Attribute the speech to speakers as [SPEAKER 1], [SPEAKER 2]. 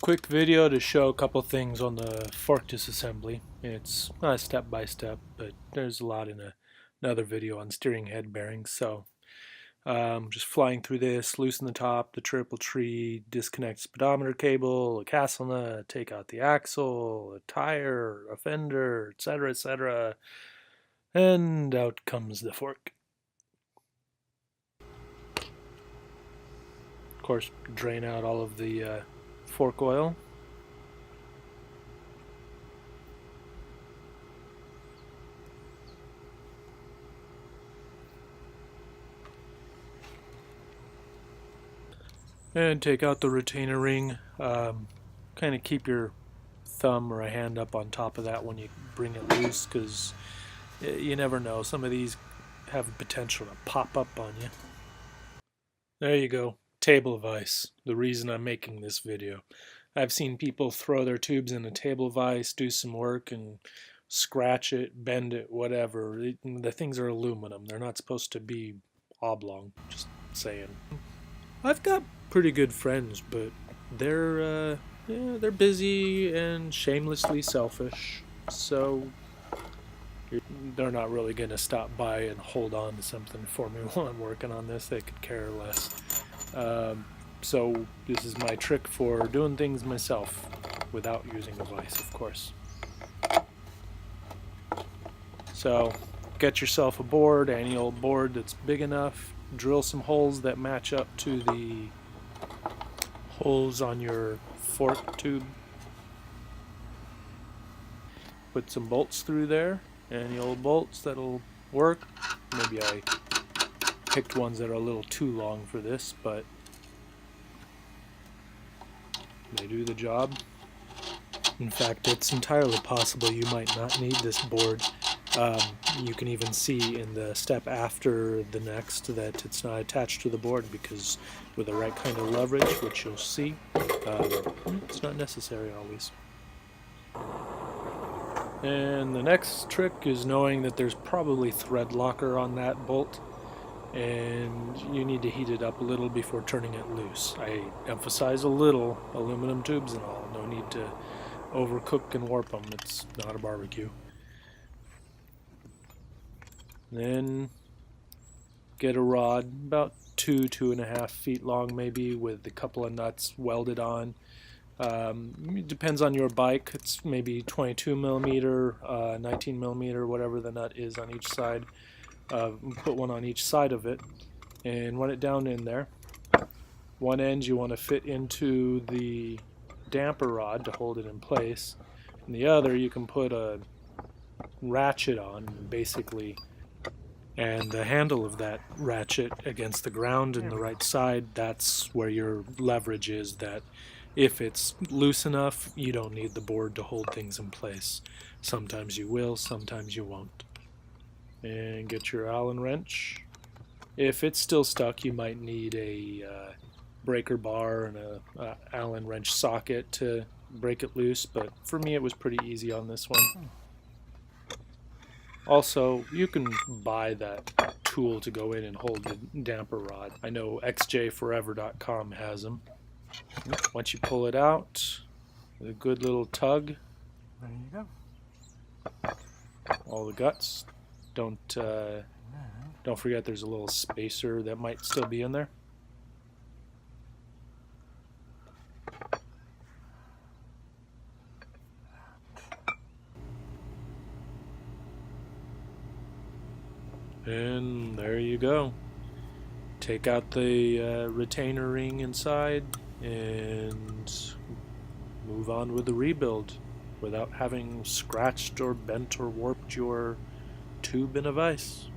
[SPEAKER 1] Quick video to show a couple things on the fork disassembly. It's not step by step, but there's a lot in another video on steering head bearings. So just flying through this, loosen the top, the triple tree, disconnect speedometer cable, a castle nut, take out the axle, a tire, a fender, etc., and out comes the fork. Of course, drain out all of the fork oil. And take out the retainer ring. Kind of keep your thumb or a hand up on top of that when you bring it loose, because you never know. Some of these have the potential to pop up on you. There you go. Table vise. The reason I'm making this video. I've seen people throw their tubes in a table vise, do some work, and scratch it, bend it, whatever. The things are aluminum. They're not supposed to be oblong. Just saying. I've got pretty good friends, but they're busy and shamelessly selfish. So they're not really going to stop by and hold on to something for me while I'm working on this. They could care less. So this is my trick for doing things myself without using a vise, of course. So get yourself a board, any old board that's big enough. Drill some holes that match up to the holes on your fork tube. Put some bolts through there. Any old bolts that'll work. Maybe I picked ones that are a little too long for this, but they do the job. In fact, it's entirely possible you might not need this board. You can even see in the step after the next that it's not attached to the board, because with the right kind of leverage, which you'll see, it's not necessary always. And the next trick is knowing that there's probably thread locker on that bolt, and you need to heat it up a little before turning it loose. I emphasize a little, aluminum tubes and all. No need to overcook and warp them. It's not a barbecue. Then get a rod about 2.5 feet long, maybe, with a couple of nuts welded on. It depends on your bike. It's maybe 22 millimeter, 19 millimeter, whatever the nut is on each side. Put one on each side of it and run it down in there. One end you want to fit into the damper rod to hold it in place, and the other you can put a ratchet on, basically, and the handle of that ratchet against the ground in the right side. That's where your leverage is, that if it's loose enough, you don't need the board to hold things in place. Sometimes you will, sometimes you won't. And get your Allen wrench. If it's still stuck, you might need a breaker bar and a Allen wrench socket to break it loose, but for me it was pretty easy on this one. Also, you can buy that tool to go in and hold the damper rod. I know xjforever.com has them. Once you pull it out, with a good little tug,
[SPEAKER 2] There you go.
[SPEAKER 1] all the guts. Don't forget there's a little spacer that might still be in there. And there you go. Take out the retainer ring inside and move on with the rebuild without having scratched or bent or warped your tube in a vise.